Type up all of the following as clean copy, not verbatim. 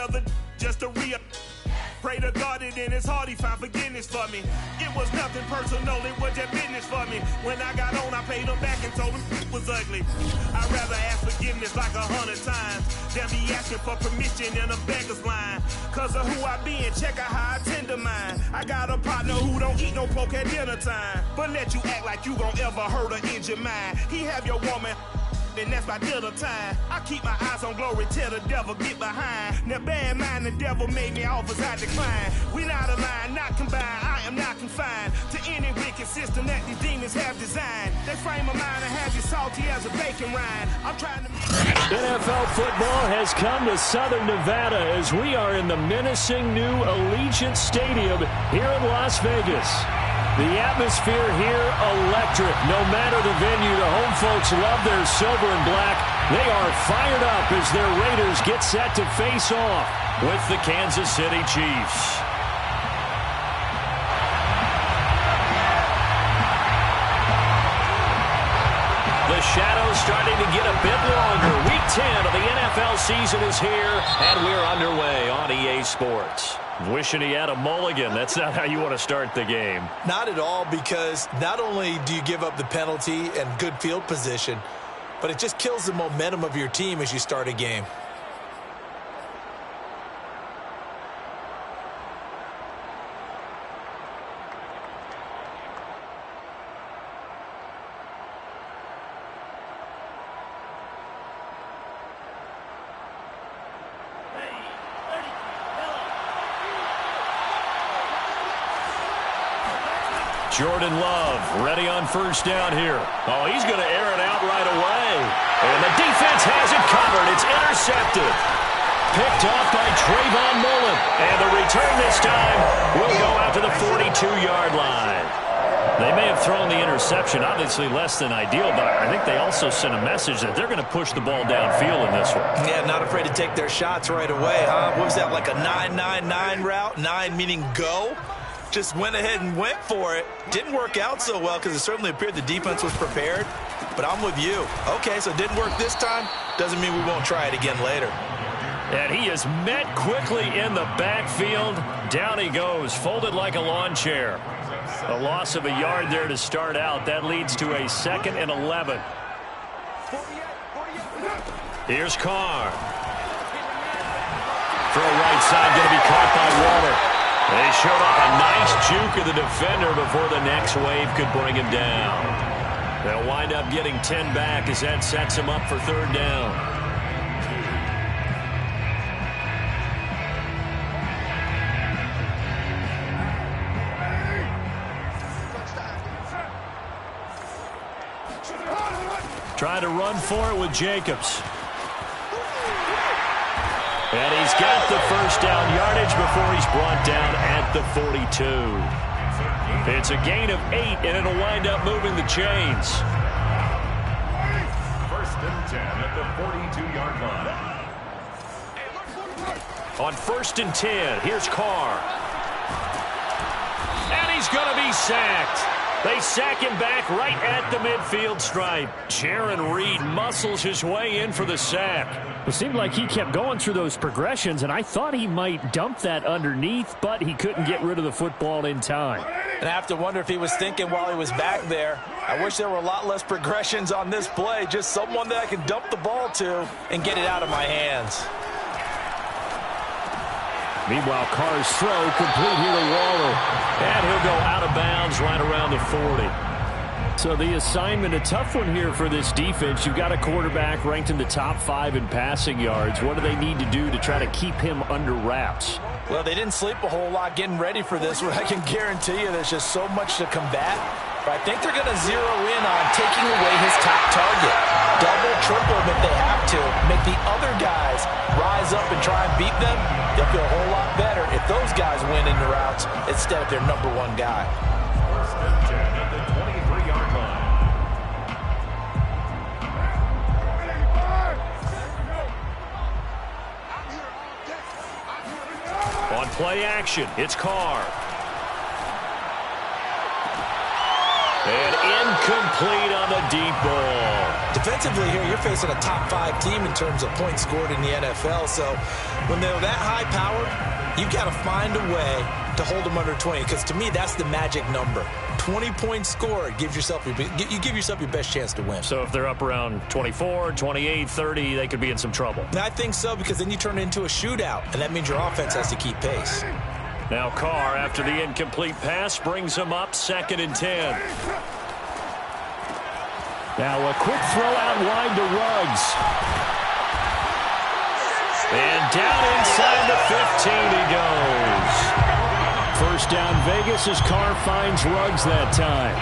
another just to pray to God and in his heart he found forgiveness for me. It was nothing personal, it was just business for me. When I got on, I paid him back and told him it was ugly. I'd rather ask forgiveness like 100 times than be asking for permission in a beggar's line. Cause of who I be and check out how I tend to mine. I got a partner who don't eat no pork at dinner time, but let you act like you gon' ever hurt or injure mine. He have your woman, and that's my dinner time. I keep my eyes on glory till the devil get behind. Now bad mind, the devil made me offers I decline. We not aligned, not combined, I am not confined to any wicked system that these demons have designed. They frame of mind and have you salty as a bacon rind. I'm trying to NFL football has come to Southern Nevada as we are in the menacing new Allegiant Stadium here in Las Vegas. The atmosphere here electric. No matter the venue, the home folks love their silver and black. They are fired up as their Raiders get set to face off with the Kansas City Chiefs. The shadow's starting to get a bit longer. Week 10 of the NFL season is here, and we're underway on EA Sports. Wishing he had a mulligan. That's not how you want to start the game. Not at all, because not only do you give up the penalty and good field position, but it just kills the momentum of your team as you start a game. Jordan Love ready on first down here. Oh, he's going to air it out right away. And the defense has it covered. It's intercepted. Picked off by Trayvon Mullen. And the return this time will go out to the 42-yard line. They may have thrown the interception, obviously less than ideal, but I think they also sent a message that they're going to push the ball downfield in this one. Yeah, not afraid to take their shots right away, huh? What was that, like a 9-9-9 route? 9 meaning go? Just went ahead and went for it. Didn't work out so well because it certainly appeared the defense was prepared. But I'm with you. Okay, so it didn't work this time. Doesn't mean we won't try it again later. And he is met quickly in the backfield. Down he goes, folded like a lawn chair. A loss of a yard there to start out. That leads to a 2nd and 11. Here's Carr. Throw right side, going to be caught by Waller. They showed up a nice juke of the defender before the next wave could bring him down. They'll wind up getting 10 back as that sets him up for 3rd down. Try to run for it with Jacobs. And he's got the first down yardage before he's brought down at the 42. It's a gain of 8, and it'll wind up moving the chains. 1st and 10 at the 42-yard line. On 1st and 10, here's Carr. And he's going to be sacked. They sack him back right at the midfield stripe. Jaron Reed muscles his way in for the sack. It seemed like he kept going through those progressions, and I thought he might dump that underneath, but he couldn't get rid of the football in time. And I have to wonder if he was thinking while he was back there, I wish there were a lot less progressions on this play, just someone that I can dump the ball to and get it out of my hands. Meanwhile, Carr's throw complete here to Waller. And he'll go out of bounds right around the 40. So the assignment, a tough one here for this defense. You've got a quarterback ranked in the top 5 in passing yards. What do they need to do to try to keep him under wraps? Well, they didn't sleep a whole lot getting ready for this one. I can guarantee you there's just so much to combat. But I think they're going to zero in on taking away his top target. Double, triple him if they have to. Make the other guys rise up and try and beat them. They'll feel a whole lot better if those guys win in the routes instead of their number 1 guy. 1st and 10 at the 23-yard line. On play action, it's Carr. And incomplete on the deep ball. defensively here, you're facing a top 5 team in terms of points scored in the NFL. So when they're that high powered, you've got to find a way to hold them under 20, because to me, that's the magic number. 20 points scored gives yourself you give yourself your best chance to win. So if they're up around 24, 28, 30, they could be in some trouble. I think so, because then you turn it into a shootout, and that means your offense has to keep pace. Now Carr, after the incomplete pass, brings him up 2nd and 10. Now a quick throw out wide to Ruggs. And down inside the 15 he goes. First down Vegas as Carr finds Ruggs that time.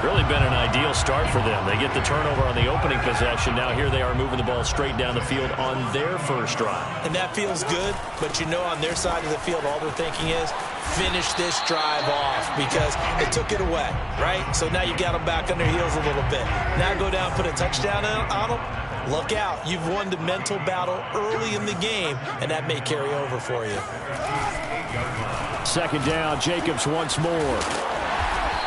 Really been an ideal start for them. They get the turnover on the opening possession. Now here they are moving the ball straight down the field on their first drive. And that feels good, but you know on their side of the field all they're thinking is finish this drive off because they took it away, right? So now you got them back on their heels a little bit. Now go down, put a touchdown on them. Look out. You've won the mental battle early in the game, and that may carry over for you. 2nd down, Jacobs once more.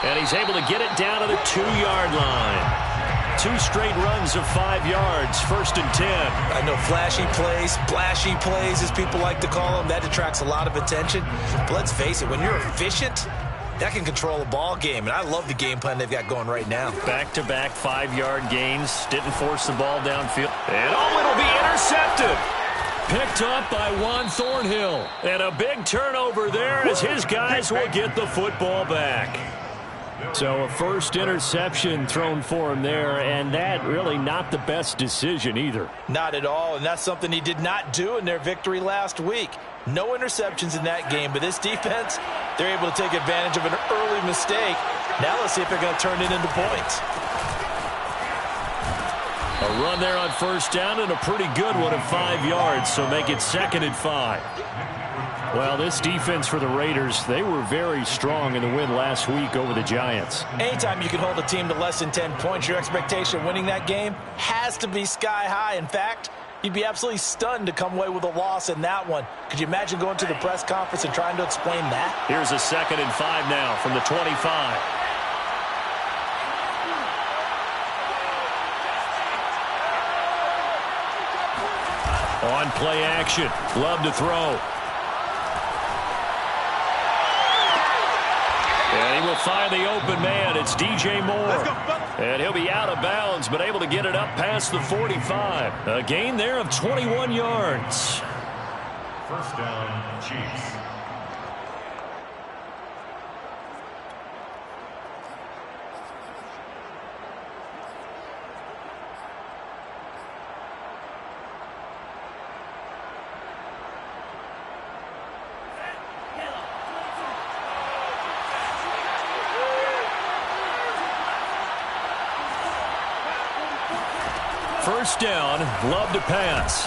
And he's able to get it down to the 2-yard line. 2 straight runs of 5 yards, 1st and 10. I know flashy plays, splashy plays, as people like to call them, that attracts a lot of attention. But let's face it, when you're efficient, that can control a ball game. And I love the game plan they've got going right now. Back-to-back 5-yard gains. Didn't force the ball downfield. And it'll be intercepted. Picked up by Juan Thornhill. And a big turnover there as his guys will get the football back. So a first interception thrown for him there, and that really not the best decision either. Not at all, and that's something he did not do in their victory last week. No interceptions in that game, but this defense, they're able to take advantage of an early mistake. Now let's see if they're going to turn it into points. A run there on first down and a pretty good one of 5 yards, so make it 2nd and 5. Well, this defense for the Raiders, they were very strong in the win last week over the Giants. Anytime you can hold a team to less than 10 points, your expectation of winning that game has to be sky high. In fact, you'd be absolutely stunned to come away with a loss in that one. Could you imagine going to the press conference and trying to explain that? Here's a 2nd and 5 now from the 25. On play action, Love to throw. And he will find the open man. It's DJ Moore. And he'll be out of bounds, but able to get it up past the 45. A gain there of 21 yards. First down, Chiefs. First down, Love to pass.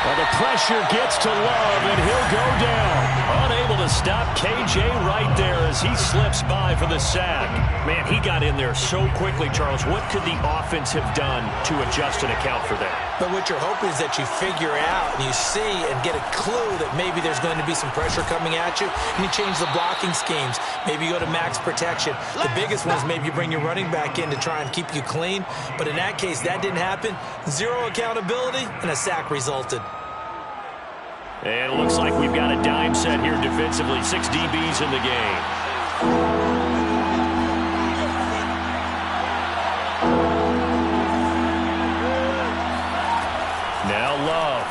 Well, the pressure gets to Love, and he'll go down. Unable to stop KJ right there as he slips by for the sack. Man, he got in there so quickly, Charles. What could the offense have done to adjust and account for that? But what you're hoping is that you figure out and you see and get a clue that maybe there's going to be some pressure coming at you, and you change the blocking schemes. Maybe you go to max protection. The biggest one is maybe you bring your running back in to try and keep you clean. But in that case, that didn't happen. Zero accountability, and a sack resulted. And it looks like we've got a dime set here defensively. 6 DBs in the game. Now Love.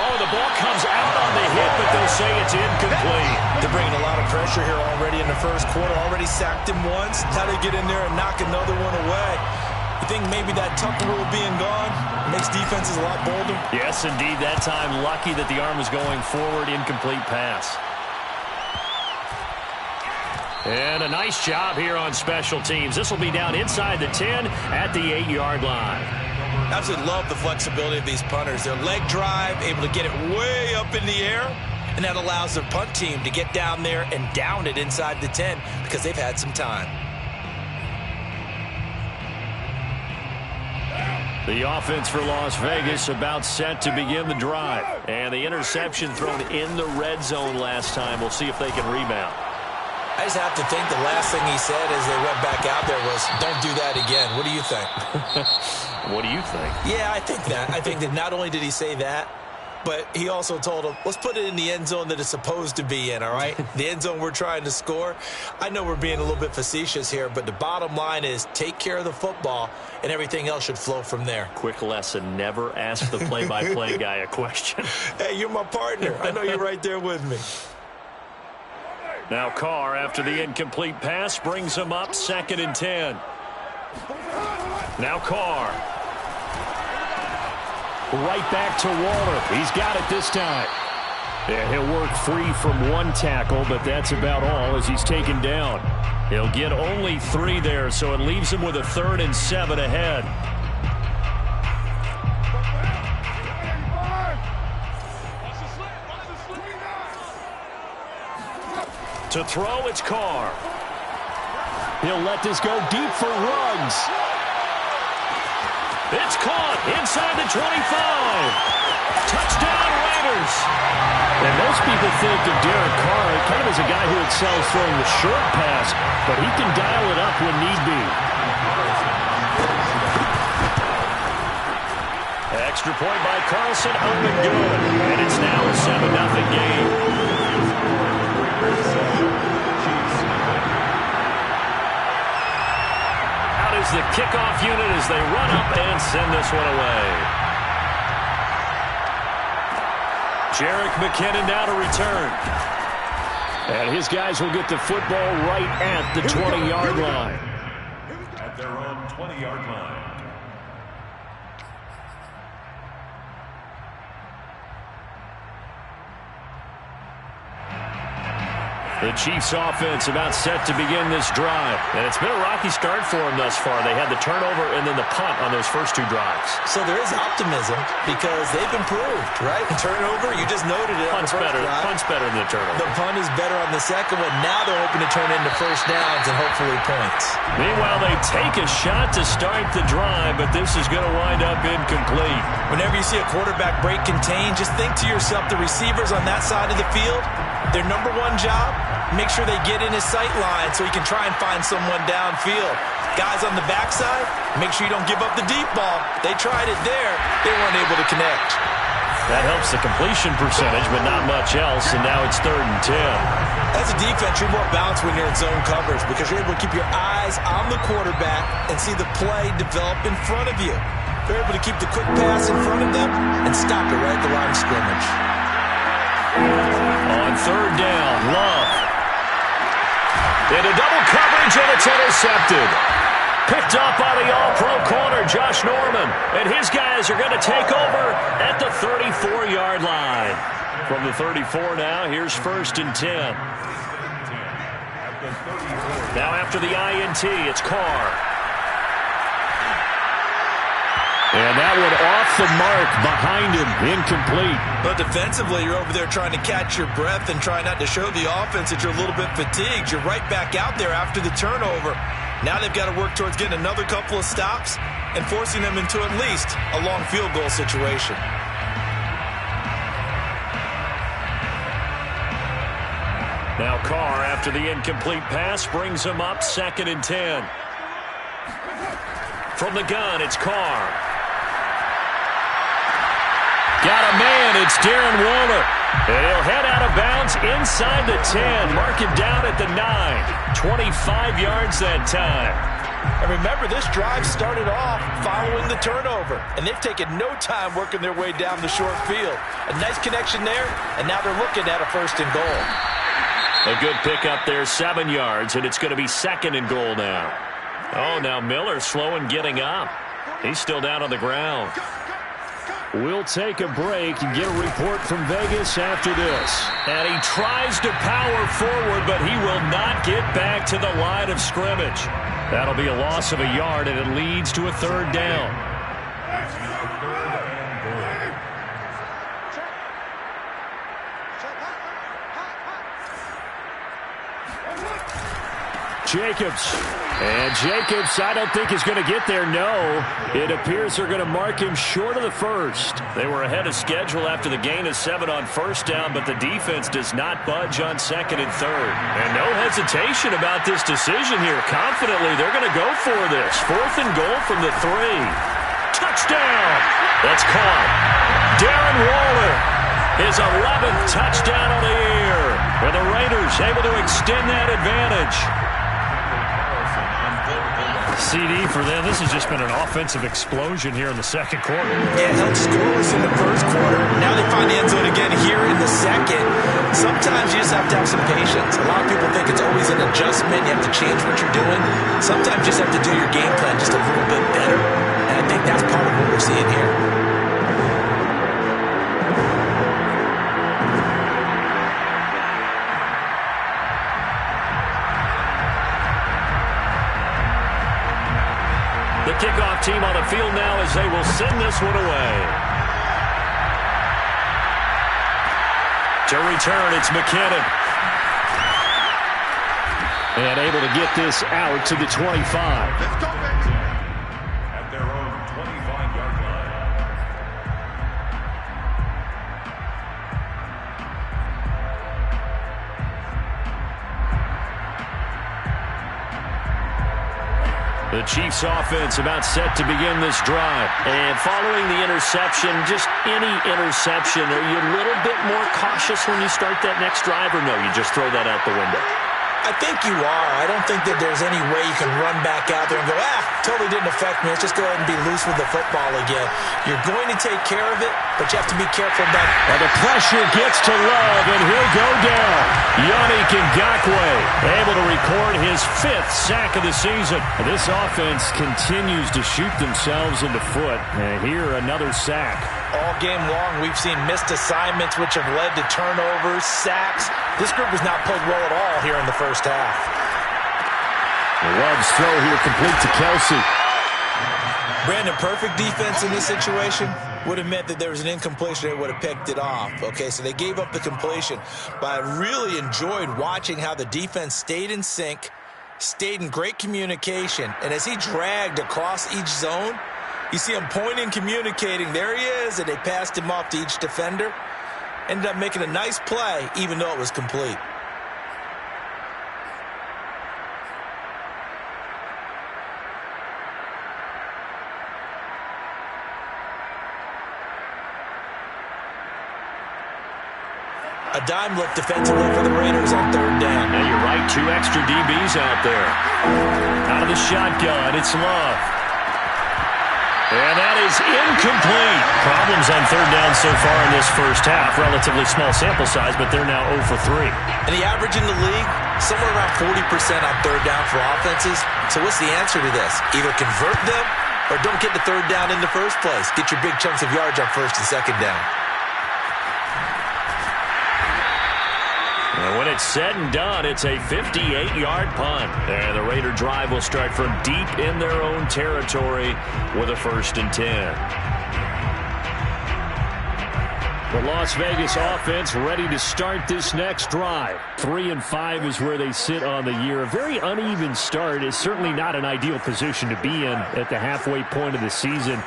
Oh, the ball comes out on the hit, but they'll say it's incomplete. They're bringing a lot of pressure here already in the first quarter. Already sacked him once. How they get in there and knock another one away. You think maybe that Tucker rule being gone makes defenses a lot bolder? Yes, indeed. That time, lucky that the arm was going forward. Incomplete pass. And a nice job here on special teams. This will be down inside the 10 at the 8-yard line. Absolutely love the flexibility of these punters. Their leg drive, able to get it way up in the air, and that allows their punt team to get down there and down it inside the 10 because they've had some time. The offense for Las Vegas about set to begin the drive. And the interception thrown in the red zone last time. We'll see if they can rebound. I just have to think the last thing he said as they went back out there was, don't do that again. What do you think? What do you think? Yeah, I think that. I think that not only did he say that, but he also told him, let's put it in the end zone that it's supposed to be in, all right? The end zone we're trying to score. I know we're being a little bit facetious here, but the bottom line is take care of the football, and everything else should flow from there. Quick lesson, never ask the play-by-play guy a question. Hey, you're my partner. I know you're right there with me. Now Carr, after the incomplete pass, brings him up 2nd and 10. Now Carr. Right back to Waller. He's got it this time. Yeah, he'll work free from one tackle, but that's about all as he's taken down. He'll get only 3 there, so it leaves him with a 3rd and 7 ahead. To throw, it's Carr. He'll let this go deep for Ruggs. It's caught inside the 25. Touchdown, Raiders. And most people think of Derek Carr kind of as a guy who excels throwing the short pass, but he can dial it up when need be. Extra point by Carlson, up and good. And it's now a 7-0 game. Out is the kickoff unit as they run up and send this one away. Jerick McKinnon now to return. And his guys will get the football right at the 20-yard line. At their own 20-yard line. The Chiefs offense about set to begin this drive. And it's been a rocky start for them thus far. They had the turnover and then the punt on those first 2 drives. So there is optimism because they've improved, right? Turnover, you just noted it. Punt's better. Punt's better than the turnover. The punt is better on the second one. Now they're hoping to turn into first downs and hopefully points. Meanwhile, they take a shot to start the drive, but this is going to wind up incomplete. Whenever you see a quarterback break contain, just think to yourself, the receivers on that side of the field, their number one job, make sure they get in his sight line so he can try and find someone downfield. Guys on the backside, make sure you don't give up the deep ball. They tried it there. They weren't able to connect. That helps the completion percentage, but not much else, and now it's 3rd and 10. As a defense, you're more balanced when you're in zone coverage because you're able to keep your eyes on the quarterback and see the play develop in front of you. They're able to keep the quick pass in front of them and stop it right at the line of scrimmage. On 3rd down, Love. Into double coverage, and it's intercepted. Picked up by the all-pro corner, Josh Norman. And his guys are going to take over at the 34-yard line. From the 34 now, here's 1st and 10. Now after the INT, it's Carr. And that one off the mark behind him, incomplete. But defensively, you're over there trying to catch your breath and try not to show the offense that you're a little bit fatigued. You're right back out there after the turnover. Now they've got to work towards getting another couple of stops and forcing them into at least a long field goal situation. Now Carr, after the incomplete pass, brings him up 2nd and 10. From the gun, it's Carr. Got a man, it's Darren Waller. And he'll head out of bounds inside the 10. Mark him down at the 9. 25 yards that time. And remember, this drive started off following the turnover. And they've taken no time working their way down the short field. A nice connection there, and now they're looking at a 1st and goal. A good pick up there, 7 yards, and it's going to be 2nd and goal now. Oh, now Miller slow in getting up. He's still down on the ground. We'll take a break and get a report from Vegas after this. And he tries to power forward, but he will not get back to the line of scrimmage. That'll be a loss of a yard, and it leads to a 3rd down. Jacobs. And Jacobs, I don't think is going to get there. No, it appears they're going to mark him short of the first. They were ahead of schedule after the gain of 7 on first down, but the defense does not budge on second and third. And no hesitation about this decision here. Confidently, they're going to go for this. 4th and goal from the 3. Touchdown! That's caught. Darren Waller, his 11th touchdown of the year. And the Raiders able to extend that advantage. CD for them. This has just been an offensive explosion here in the second quarter. Yeah, held scoreless in the first quarter. Now they find the end zone again here in the second. Sometimes you just have to have some patience. A lot of people think it's always an adjustment. You have to change what you're doing. Sometimes you just have to do your game plan just a little bit better. And I think that's part of what we're seeing here. Kickoff team on the field now as they will send this one away. To return, it's McKinnon. And able to get this out to the 25. Let's go, baby. At their own 25-yard line. The Chiefs offense about set to begin this drive. And following the interception, just any interception, are you a little bit more cautious when you start that next drive, or no, you just throw that out the window? I think you are. I don't think that there's any way you can run back out there and go, totally didn't affect me. Let's just go ahead and be loose with the football again. You're going to take care of it, but you have to be careful about it. And the pressure gets to Love, and he'll go down. Yannick Ngakoue able to record his 5th sack of the season. This offense continues to shoot themselves in the foot. And here, another sack. All game long, we've seen missed assignments, which have led to turnovers, sacks. This group has not played well at all here in the first half. Love's throw here complete to Kelsey. Brandon, perfect defense in this situation would have meant that there was an incompletion. They would have picked it off. Okay, so they gave up the completion. But I really enjoyed watching how the defense stayed in sync, stayed in great communication. And as he dragged across each zone, you see him pointing, communicating. There he is, and they passed him off to each defender. Ended up making a nice play, even though it was complete. A dime look defensively for the Raiders on 3rd down. Now you're right, 2 extra DBs out there. Out of the shotgun, it's Love. And that is incomplete. Problems on 3rd down so far in this first half. Relatively small sample size, but they're now 0 for 3. And the average in the league, somewhere around 40% on 3rd down for offenses. So what's the answer to this? Either convert them or don't get the 3rd down in the first place. Get your big chunks of yards on 1st and 2nd down. And when it's said and done, it's a 58-yard punt. And the Raider drive will start from deep in their own territory with a 1st and 10. The Las Vegas offense ready to start this next drive. 3-5 is where they sit on the year. A very uneven start is certainly not an ideal position to be in at the halfway point of the season.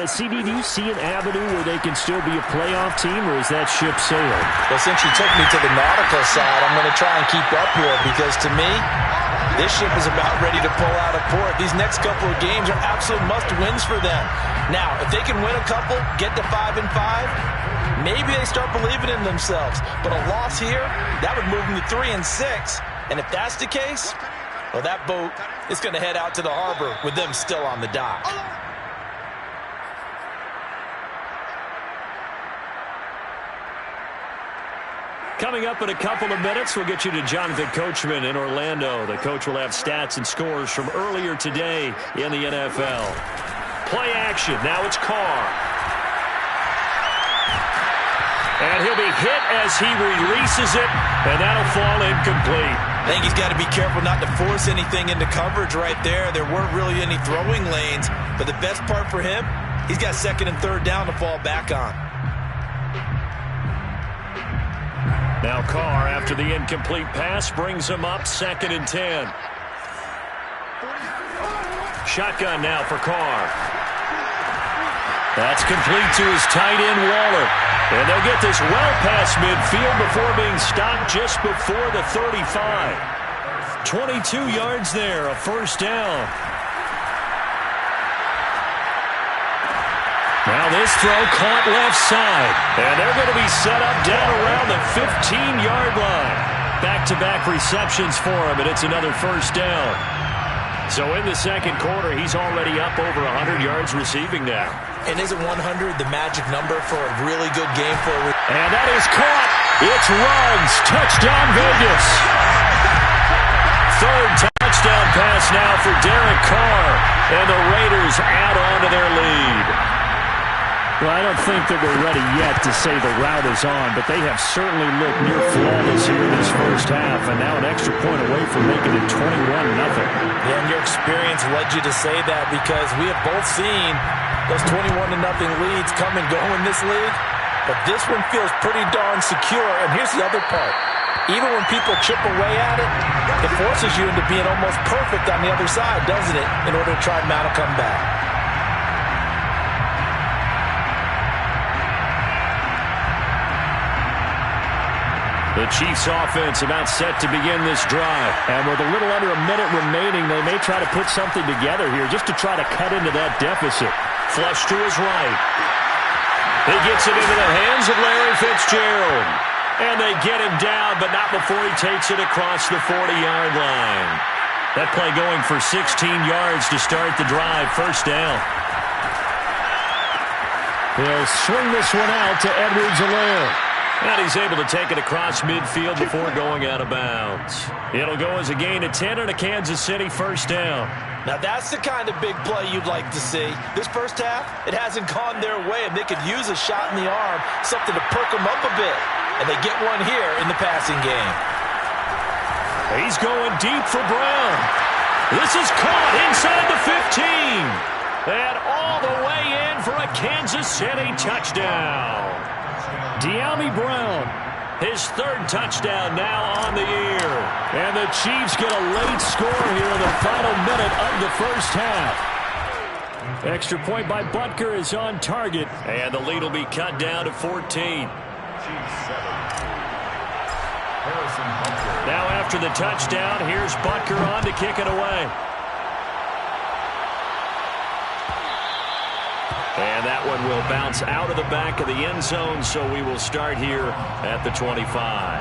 CD, do you see an avenue where they can still be a playoff team, or is that ship sailing? Well, since you took me to the nautical side, I'm going to try and keep up here because, to me, this ship is about ready to pull out of port. These next couple of games are absolute must-wins for them. Now, if they can win a couple, get to 5-5, maybe they start believing in themselves. But a loss here, that would move them to 3-6. And if that's the case, well, that boat is going to head out to the harbor with them still on the dock. Coming up in a couple of minutes, we'll get you to Jonathan Coachman in Orlando. The coach will have stats and scores from earlier today in the NFL. Play action. Now it's Carr. And he'll be hit as he releases it, and that'll fall incomplete. I think he's got to be careful not to force anything into coverage right there. There weren't really any throwing lanes, but the best part for him, he's got 2nd and 3rd down to fall back on. Now Carr, after the incomplete pass, brings him up 2nd and 10. Shotgun now for Carr. That's complete to his tight end, Waller. And they'll get this well past midfield before being stopped just before the 35. 22 yards there, a first down. Now this throw caught left side. And they're going to be set up down around the 15-yard line. Back-to-back receptions for him, and it's another first down. So in the second quarter, he's already up over 100 yards receiving now. And isn't 100 the magic number for a really good game for a... And that is caught. It's Ruggs. Touchdown, Vegas. Third touchdown pass now for Derek Carr. And the Raiders add on to their lead. Well, I don't think that we're ready yet to say the route is on, but they have certainly looked near flawless here in this first half, and now an extra point away from making it 21-0. Yeah, and your experience led you to say that because we have both seen those 21-0 leads come and go in this league, but this one feels pretty darn secure. And here's the other part. Even when people chip away at it, it forces you into being almost perfect on the other side, doesn't it, in order to try and mount a comeback. The Chiefs offense about set to begin this drive. And with a little under a minute remaining, they may try to put something together here just to try to cut into that deficit. Flush to his right. He gets it into the hands of Larry Fitzgerald. And they get him down, but not before he takes it across the 40-yard line. That play going for 16 yards to start the drive. First down. He'll swing this one out to Edwards-Helaire. And he's able to take it across midfield before going out of bounds. It'll go as a gain of 10 and a Kansas City first down. Now that's the kind of big play you'd like to see. This first half, it hasn't gone their way, and they could use a shot in the arm, something to perk them up a bit. And they get one here in the passing game. He's going deep for Brown. This is caught inside the 15. And all the way in for a Kansas City touchdown. De'Ami Brown, his third touchdown now on the year. And the Chiefs get a late score here in the final minute of the first half. Extra point by Butker is on target. And the lead will be cut down to 14. Now after the touchdown, here's Butker on to kick it away. And that one will bounce out of the back of the end zone, so we will start here at the 25.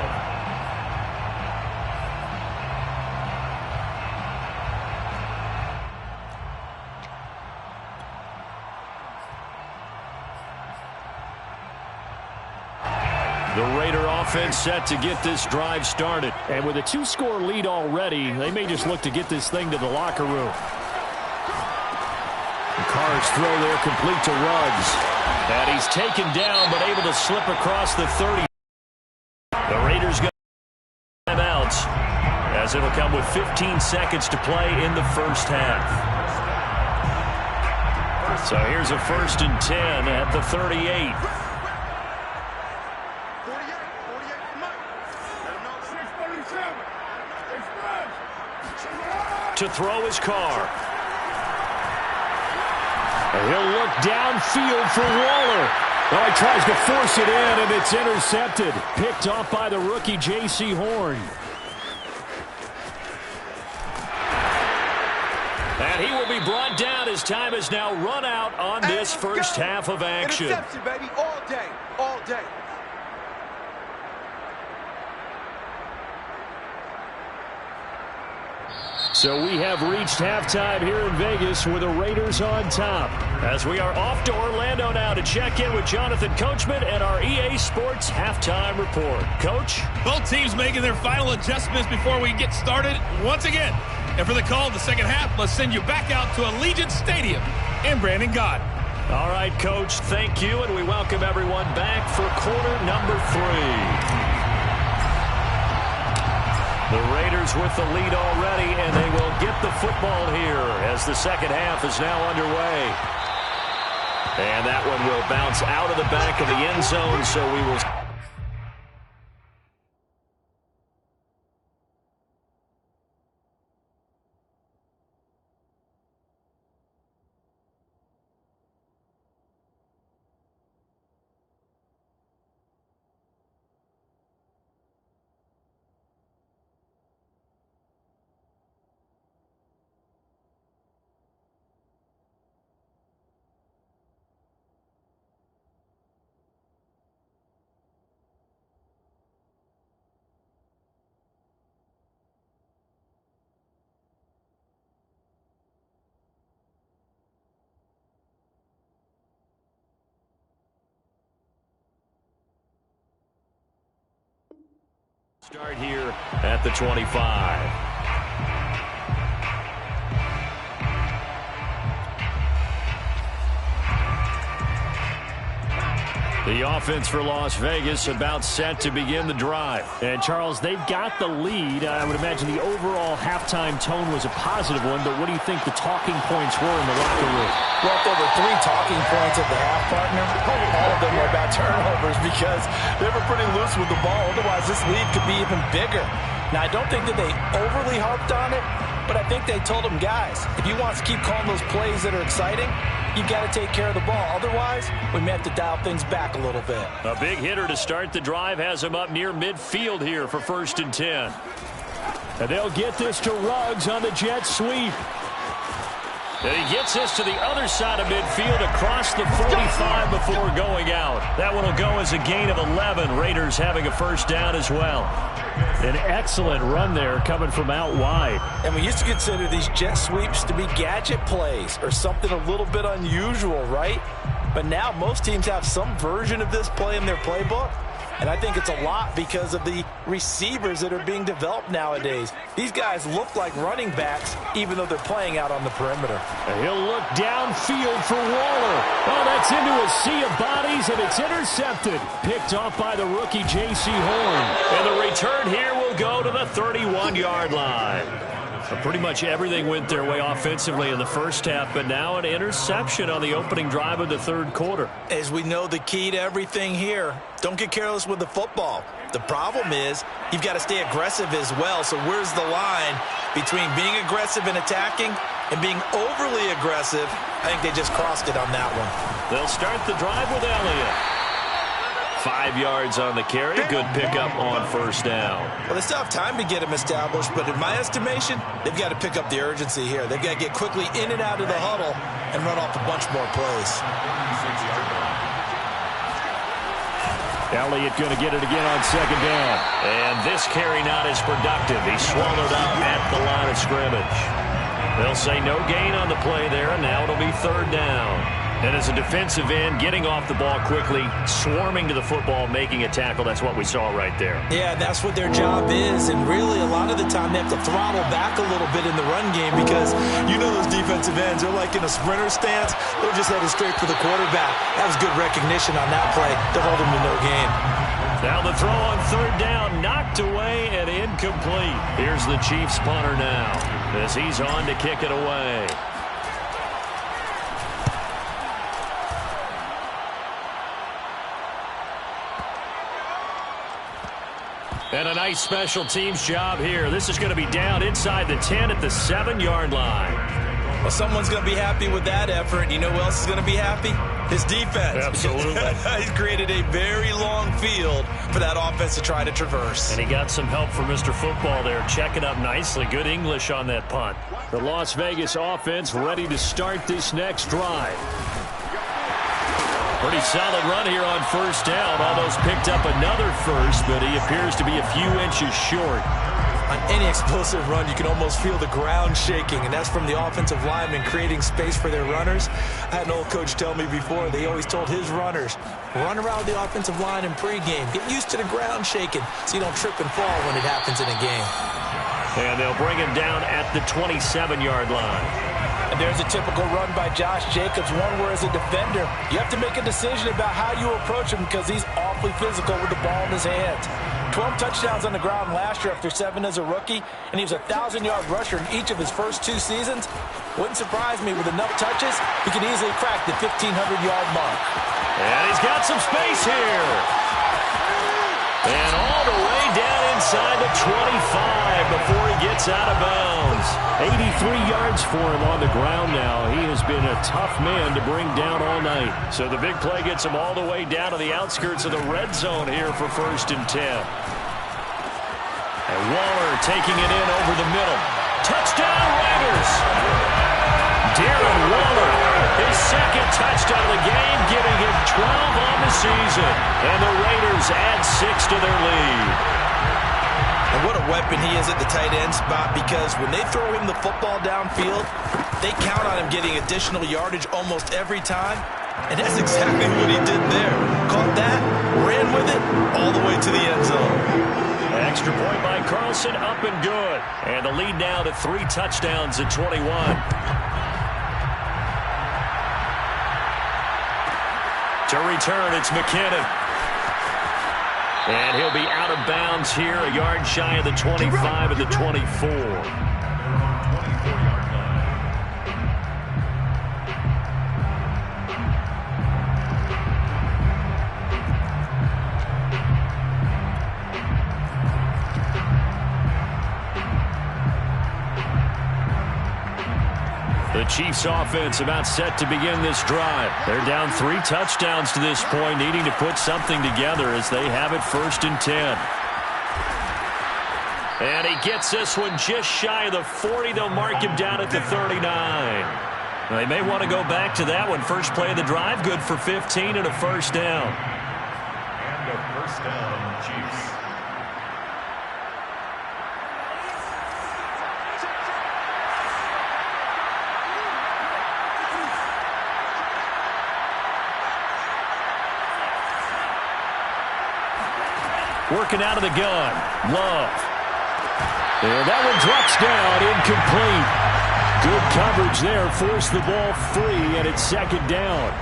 The Raider offense set to get this drive started. And with a two-score lead already, they may just look to get this thing to the locker room. Carr's throw there complete to Ruggs. And he's taken down but able to slip across the 30. The Raiders got timeouts as it'll come with 15 seconds to play in the first half. So here's a 1st and 10 at the 38. To throw his Carr. He'll look downfield for Waller. Oh, he tries to force it in, and it's intercepted. Picked off by the rookie J.C. Horn. And he will be brought down as time has now run out on this first half of action. Interception, baby, all day, all day. So we have reached halftime here in Vegas with the Raiders on top. As we are off to Orlando now to check in with Jonathan Coachman and our EA Sports halftime report. Coach? Both teams making their final adjustments before we get started once again. And for the call of the second half, let's send you back out to Allegiant Stadium in Brandon God. All right, Coach, thank you, and we welcome everyone back for quarter number 3. The Raiders with the lead already, and they will get the football here as the second half is now underway. And that one will bounce out of the back of the end zone, so we will... Start here at the 25. The offense for Las Vegas about set to begin the drive. And, Charles, they've got the lead. I would imagine the overall halftime tone was a positive one, but what do you think the talking points were in the locker room? Well, there were 3 talking points at the half, partner. All of them were about turnovers because they were pretty loose with the ball. Otherwise, this lead could be even bigger. Now, I don't think that they overly harped on it, but I think they told them, guys, if you want to keep calling those plays that are exciting, you've got to take care of the ball. Otherwise, we may have to dial things back a little bit. A big hitter to start the drive has him up near midfield here for 1st and 10. And they'll get this to Ruggs on the jet sweep. And he gets this to the other side of midfield across the 45 before going out. That one will go as a gain of 11. Raiders having a 1st down as well. An excellent run there coming from out wide. And we used to consider these jet sweeps to be gadget plays or something a little bit unusual, right? But now most teams have some version of this play in their playbook. And I think it's a lot because of the receivers that are being developed nowadays. These guys look like running backs even though they're playing out on the perimeter. And he'll look downfield for Waller. Oh, that's into a sea of bodies, and it's intercepted. Picked off by the rookie J.C. Horn. And the return here will go to the 31-yard line. So pretty much everything went their way offensively in the first half, but now an interception on the opening drive of the 3rd quarter. As we know, the key to everything here, don't get careless with the football. The problem is you've got to stay aggressive as well. So where's the line between being aggressive and attacking and being overly aggressive? I think they just crossed it on that one. They'll start the drive with Elliott. 5 yards on the carry. Good pickup on 1st down. Well, they still have time to get him established, but in my estimation, they've got to pick up the urgency here. They've got to get quickly in and out of the huddle and run off a bunch more plays. Elliott going to get it again on 2nd down. And this carry not as productive. He's swallowed up at the line of scrimmage. They'll say no gain on the play there, and now it'll be 3rd down. And as a defensive end, getting off the ball quickly, swarming to the football, making a tackle, that's what we saw right there. Yeah, that's what their job is, and really a lot of the time they have to throttle back a little bit in the run game because you know those defensive ends, they're like in a sprinter stance, they're just headed straight for the quarterback. That was good recognition on that play to hold him to no gain. Now the throw on 3rd down, knocked away and incomplete. Here's the Chiefs punter now as he's on to kick it away. And a nice special teams job here. This is going to be down inside the 10 at the 7-yard line. Well, someone's going to be happy with that effort. You know who else is going to be happy? His defense. Absolutely. He's created a very long field for that offense to try to traverse. And he got some help from Mr. Football there, checking up nicely. Good English on that punt. The Las Vegas offense ready to start this next drive. Pretty solid run here on 1st down. Almost picked up another 1st, but he appears to be a few inches short. On any explosive run, you can almost feel the ground shaking, and that's from the offensive linemen creating space for their runners. I had an old coach tell me before, they always told his runners, run around the offensive line in pregame. Get used to the ground shaking so you don't trip and fall when it happens in a game. And they'll bring him down at the 27-yard line. And there's a typical run by Josh Jacobs, one where as a defender, you have to make a decision about how you approach him because he's awfully physical with the ball in his hands. 12 touchdowns on the ground last year after 7 as a rookie, and he was a 1,000-yard rusher in each of his first 2 seasons. Wouldn't surprise me with enough touches, he can easily crack the 1,500-yard mark. And he's got some space here. And all the way down inside the 25 before he gets out of bounds. 83 yards for him on the ground now. He has been a tough man to bring down all night. So the big play gets him all the way down to the outskirts of the red zone here for 1st and 10. And Waller taking it in over the middle. Touchdown Raiders! Darren Waller, his 2nd touchdown of the game, giving him 12 on the season. And the Raiders add 6 to their lead. And what a weapon he is at the tight end spot because when they throw him the football downfield, they count on him getting additional yardage almost every time. And that's exactly what he did there. Caught that, ran with it, all the way to the end zone. extra point by Carlson, up and good. And the lead now to 3 touchdowns at 21. To return, it's McKinnon. And he'll be out of bounds here, a yard shy of the 25 at the 24. The Chiefs offense about set to begin this drive. They're down 3 touchdowns to this point, needing to put something together as they have it 1st and 10. And he gets this one just shy of the 40. They'll mark him down at the 39. They may want to go back to that one. First play of the drive, good for 15 and a first down. And a first down, Chiefs. Working out of the gun. Love. And that one drops down, incomplete. Good coverage there. Forced the ball free, and it's 2nd down.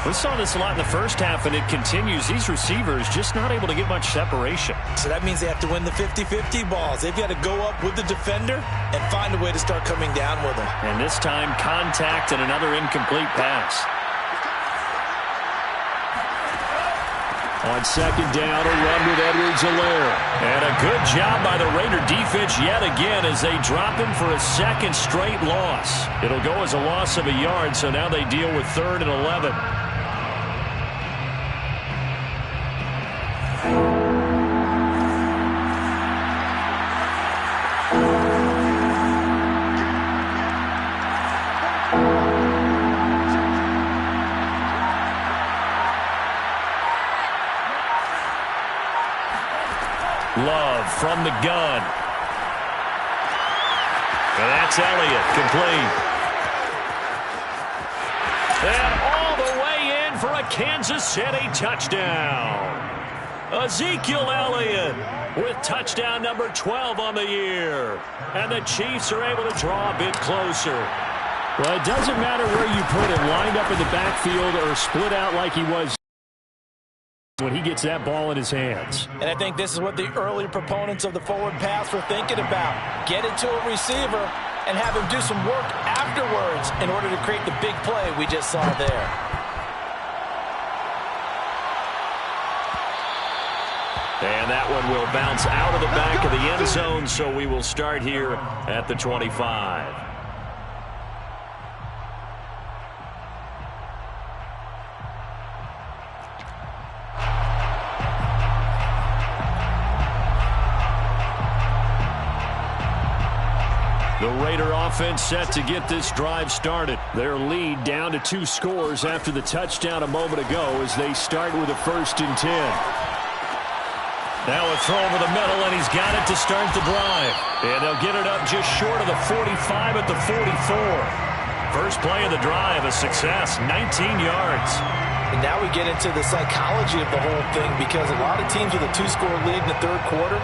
We saw this a lot in the first half, and it continues. These receivers just not able to get much separation. So that means they have to win the 50-50 balls. They've got to go up with the defender and find a way to start coming down with them. And this time, contact and another incomplete pass. On 2nd down, a run with Edwards-Helaire. And a good job by the Raider defense yet again as they drop him for a 2nd straight loss. It'll go as a loss of a yard, so now they deal with 3rd and 11. Love from the gun. And that's Elliott, complete. And all the way in for a Kansas City touchdown. Ezekiel Elliott with touchdown number 12 on the year. And the Chiefs are able to draw a bit closer. Well, it doesn't matter where you put him, lined up in the backfield or split out like he was when he gets that ball in his hands. And I think this is what the early proponents of the forward pass were thinking about. Get it to a receiver and have him do some work afterwards in order to create the big play we just saw there. And that one will bounce out of the back of the end zone, so we will start here at the 25. The Raider offense set to get this drive started. Their lead down to 2 scores after the touchdown a moment ago as they start with a 1st and 10. Now a throw over the middle, and he's got it to start the drive. And they'll get it up just short of the 45 at the 44. First play of the drive, a success, 19 yards. And now we get into the psychology of the whole thing, because a lot of teams with a 2-score lead in the 3rd quarter,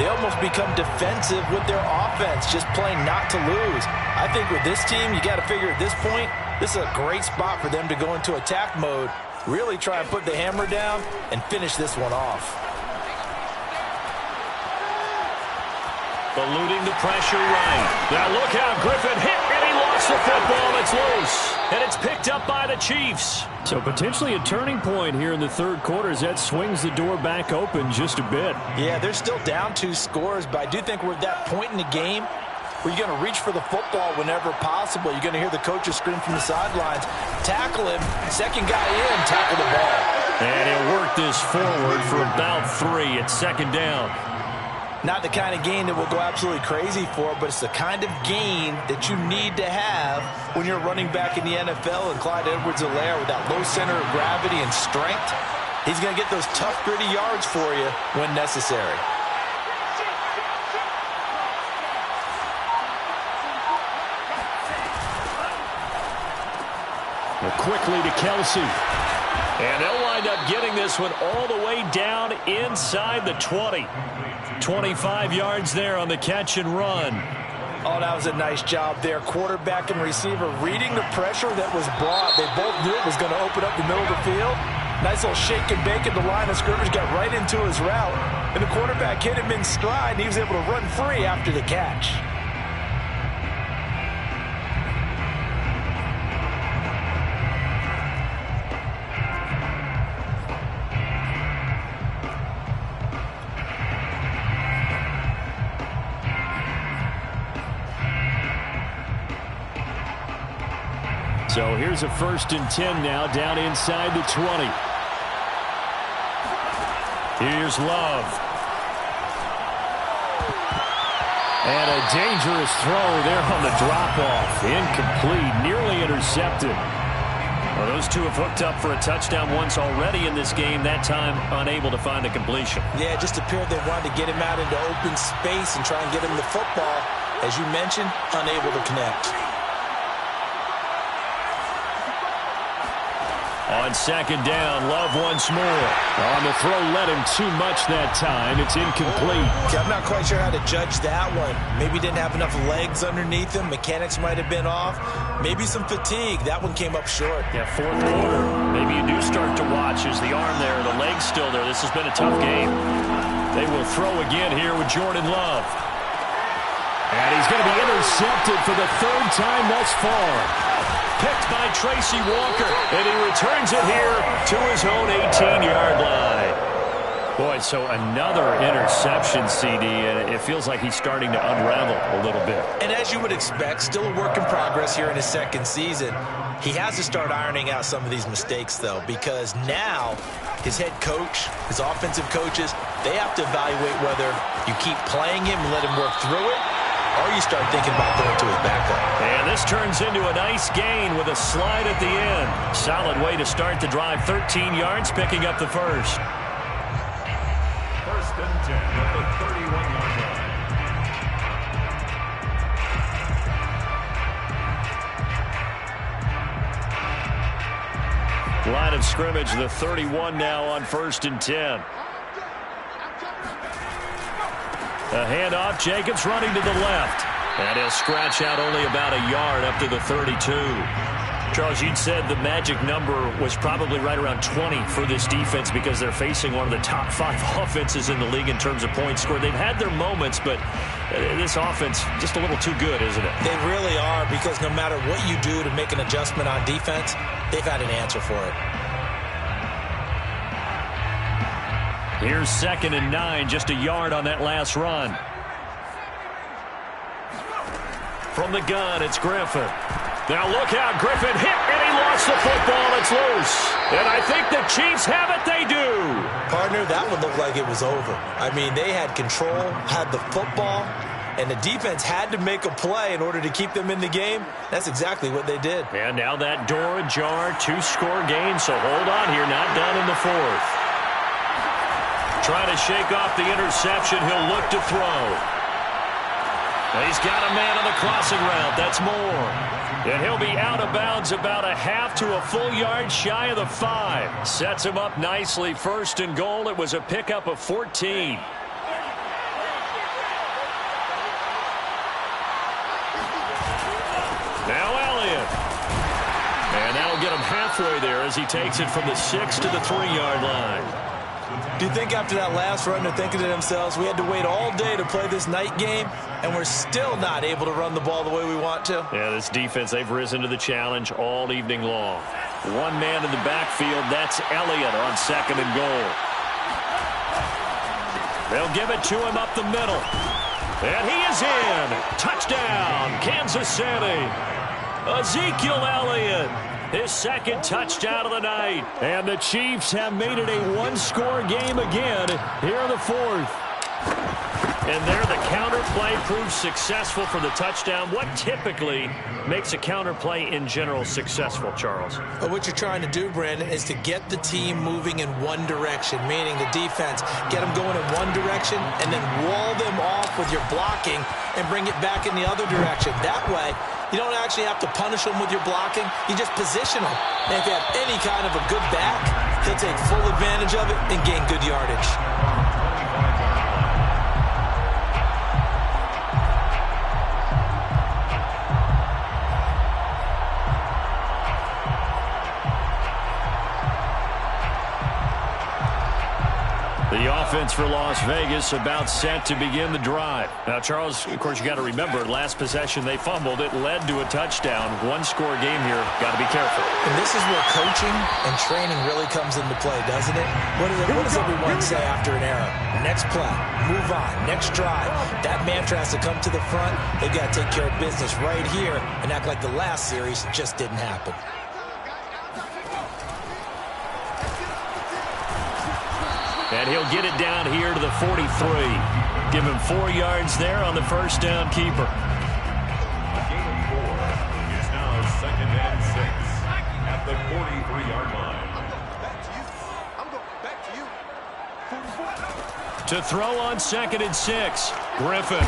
they almost become defensive with their offense, just playing not to lose. I think with this team, you got to figure at this point, this is a great spot for them to go into attack mode, really try and put the hammer down and finish this one off. Eluding the pressure right. Now look out, Griffin hit, and he lost the football. It's loose, and it's picked up by the Chiefs. So potentially a turning point here in the 3rd quarter as that swings the door back open just a bit. Yeah, they're still down 2 scores, but I do think we're at that point in the game where you're going to reach for the football whenever possible. You're going to hear the coaches scream from the sidelines, tackle him, 2nd guy in, tackle the ball. And he'll work this forward for about 3 at 2nd down. Not the kind of gain that we'll go absolutely crazy for, but it's the kind of gain that you need to have when you're running back in the NFL. And Clyde Edwards-Helaire, with that low center of gravity and strength, he's going to get those tough, gritty yards for you when necessary. Well, quickly to Kelsey. And they'll wind up getting this one all the way down inside the 20. 25 yards there on the catch and run. Oh, that was a nice job there. Quarterback and receiver reading the pressure that was brought. They both knew it was going to open up the middle of the field. Nice little shake and bake at the line of scrimmage, got right into his route. And the quarterback hit him in stride, and he was able to run free after the catch. So here's a 1st and 10 now, down inside the 20. Here's Love. And a dangerous throw there on the drop-off. Incomplete, nearly intercepted. Well, those two have hooked up for a touchdown once already in this game, that time unable to find the completion. Yeah, it just appeared they wanted to get him out into open space and try and get him the football. As you mentioned, unable to connect. On 2nd down, Love once more. On the throw, led him too much that time. It's incomplete. Okay, I'm not quite sure how to judge that one. Maybe didn't have enough legs underneath him. Mechanics might have been off. Maybe some fatigue. That one came up short. Yeah, 4th quarter. Maybe you do start to watch as the arm there, the leg's still there. This has been a tough game. They will throw again here with Jordan Love. And he's going to be intercepted for the 3rd time thus far. Picked by Tracy Walker, and he returns it here to his own 18-yard line. Boy, so another interception, CD, and it feels like he's starting to unravel a little bit. And as you would expect, still a work in progress here in his 2nd season. He has to start ironing out some of these mistakes, though, because now his head coach, his offensive coaches, they have to evaluate whether you keep playing him and let him work through it, or you start thinking about going to his backup. And this turns into a nice gain with a slide at the end. Solid way to start the drive. 13 yards, picking up the first. 1st and 10 at the 31-yard line. Line of scrimmage, the 31 now on 1st and 10. A handoff, Jacobs running to the left. And he'll scratch out only about a yard up to the 32. Charles, you'd said the magic number was probably right around 20 for this defense because they're facing one of the top 5 offenses in the league in terms of points scored. They've had their moments, but this offense just a little too good, isn't it? They really are, because no matter what you do to make an adjustment on defense, they've had an answer for it. Here's 2nd and 9, just a yard on that last run. From the gun, it's Griffin. Now look out, Griffin hit, and he lost the football. It's loose. And I think the Chiefs have it. They do. Partner, that one looked like it was over. I mean, they had control, had the football, and the defense had to make a play in order to keep them in the game. That's exactly what they did. And now that door ajar, 2-score game, so hold on here, not done in the 4th. Trying to shake off the interception. He'll look to throw. He's got a man on the crossing route. That's Moore. And he'll be out of bounds about a half to a full yard shy of the 5. Sets him up nicely. 1st and goal. It was a pickup of 14. Now Elliott. And that'll get him halfway there as he takes it from the 6 to the 3-yard line. Do you think after that last run they're thinking to themselves, we had to wait all day to play this night game, and we're still not able to run the ball the way we want to? Yeah, this defense, they've risen to the challenge all evening long. One man in the backfield, that's Elliott on 2nd and goal. They'll give it to him up the middle. And he is in. Touchdown, Kansas City. Ezekiel Elliott. His 2nd touchdown of the night. And the Chiefs have made it a 1-score game again here in the 4th. And there the counter play proves successful for the touchdown. What typically makes a counter play in general successful, Charles? But what you're trying to do, Brandon, is to get the team moving in one direction, meaning the defense, get them going in one direction and then wall them off with your blocking and bring it back in the other direction. That way, You don't actually have to punish him with your blocking. You just position him. And if you have any kind of a good back, he'll take full advantage of it and gain good yardage. The offense for Las Vegas about set to begin the drive. Now, Charles, of course, you got to remember, last possession they fumbled. It led to a touchdown. One-score game here. Got to be careful. And this is where coaching and training really comes into play, doesn't it? What does everyone say after an error? Next play, move on, next drive. That mantra has to come to the front. They've got to take care of business right here and act like the last series just didn't happen. And he'll get it down here to the 43. Give him 4 yards there on the first down keeper. A gain of 4 is now 2nd and 6 at the 43-yard line. Back to you. I'm going back to you. To throw on 2nd and 6, Griffin.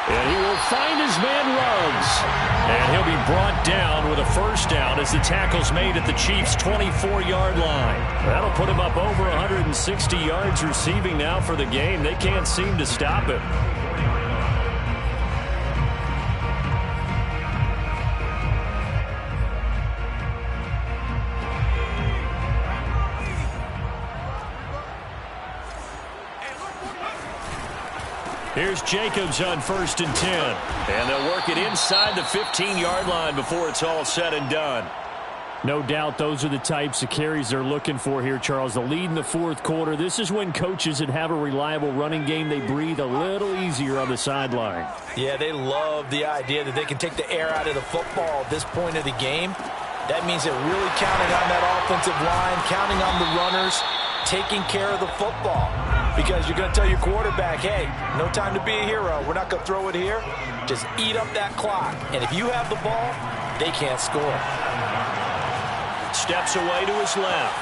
And he will find his man Ruggs. And he'll be brought down with a first down as the tackle's made at the Chiefs' 24-yard line. That'll put him up over 160 yards receiving now for the game. They can't seem to stop him. Here's Jacobs on 1st and 10. And they'll work it inside the 15-yard line before it's all said and done. No doubt those are the types of carries they're looking for here, Charles. The lead in the fourth quarter. This is when coaches that have a reliable running game, they breathe a little easier on the sideline. Yeah, they love the idea that they can take the air out of the football at this point of the game. That means they're really counting on that offensive line, counting on the runners, taking care of the football. Because you're going to tell your quarterback, hey, no time to be a hero. We're not going to throw it here. Just eat up that clock. And if you have the ball, they can't score. Steps away to his left.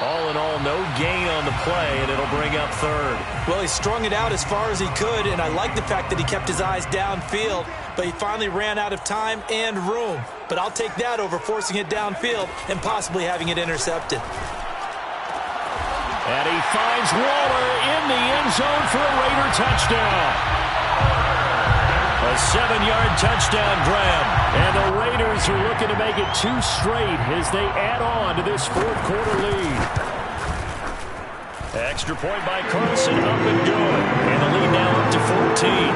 All in all, no gain on the play, and it'll bring up 3rd. Well, he strung it out as far as he could, and I like the fact that he kept his eyes downfield, but he finally ran out of time and room. But I'll take that over forcing it downfield and possibly having it intercepted. And he finds Waller in the end zone for a Raider touchdown. A 7-yard touchdown grab. And the Raiders are looking to make it 2 straight as they add on to this fourth quarter lead. Extra point by Carlson, up and good. And the lead now up to 14.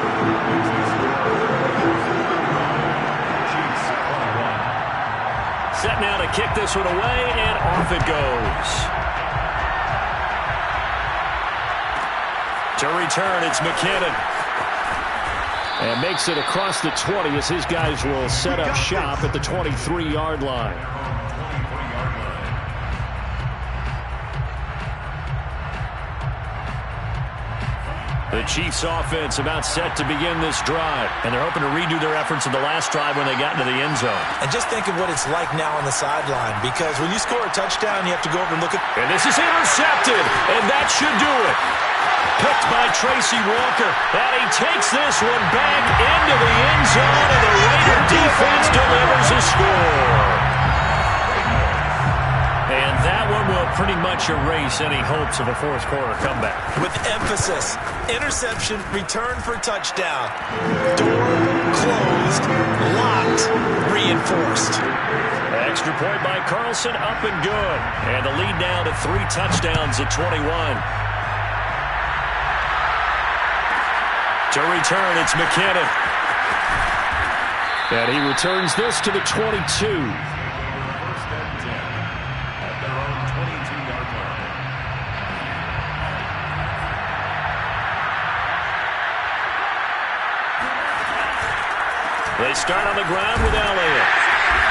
Set now to kick this one away, and off it goes. To return, it's McKinnon. And makes it across the 20 as his guys will set up shop at the 23-yard line. The Chiefs offense about set to begin this drive. And they're hoping to redo their efforts in the last drive when they got into the end zone. And just think of what it's like now on the sideline. Because when you score a touchdown, you have to go over and look at... And this is intercepted. And that should do it. Picked by Tracy Walker. And he takes this one back into the end zone. And the Raider defense delivers a score. And that one will pretty much erase any hopes of a fourth quarter comeback. With emphasis, interception, return for touchdown. Door closed, locked, reinforced. Extra point by Carlson, up and good. And the lead now to 3 touchdowns at 21. To return, it's McKinnon. And he returns this to the 22. They start on the ground with Elliott.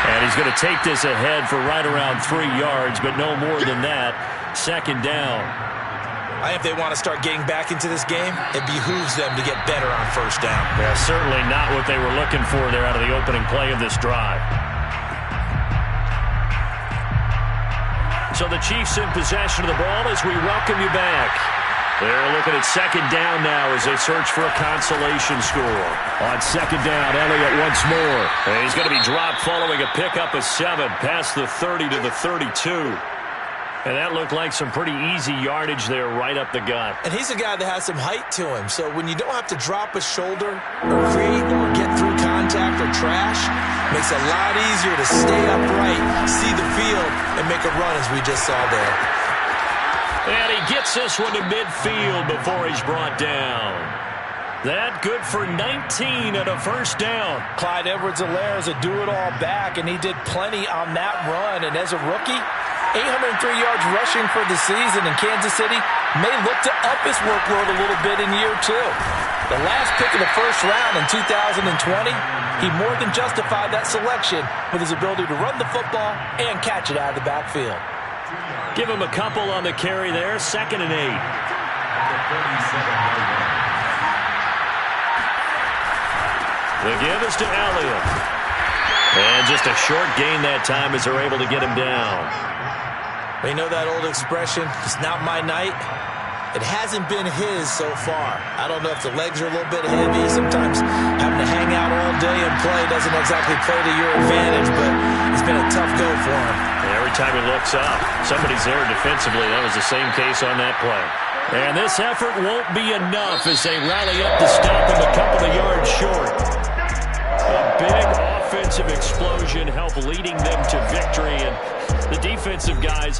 And he's going to take this ahead for right around 3 yards, but no more than that. Second down. I think if they want to start getting back into this game, it behooves them to get better on first down. Yeah, certainly not what they were looking for there out of the opening play of this drive. So the Chiefs in possession of the ball as we welcome you back. They're looking at second down now as they search for a consolation score. On second down, Elliott once more. And he's going to be dropped following a pickup of 7 past the 30 to the 32. And that looked like some pretty easy yardage there right up the gut. And he's a guy that has some height to him. So when you don't have to drop a shoulder or create or get through contact or trash, makes it a lot easier to stay upright, see the field, and make a run as we just saw there. And he gets this one to midfield before he's brought down. That good for 19 and a first down. Clyde Edwards-Helaire is a do-it-all back, and he did plenty on that run. And as a rookie, 803 yards rushing for the season in Kansas City may look to up his workload a little bit in year 2. The last pick of the first round in 2020, he more than justified that selection with his ability to run the football and catch it out of the backfield. Give him a couple on the carry there, 2nd and 8. The give is to Elliott. And just a short gain that time as they're able to get him down. You know that old expression, it's not my night? It hasn't been his so far. I don't know if the legs are a little bit heavy. Sometimes having to hang out all day and play doesn't exactly play to your advantage, but it's been a tough go for him. And every time he looks up, somebody's there defensively. That was the same case on that play. And this effort won't be enough as they rally up to stop him a couple of yards short. A big offensive explosion helped leading them to victory, and the defensive guys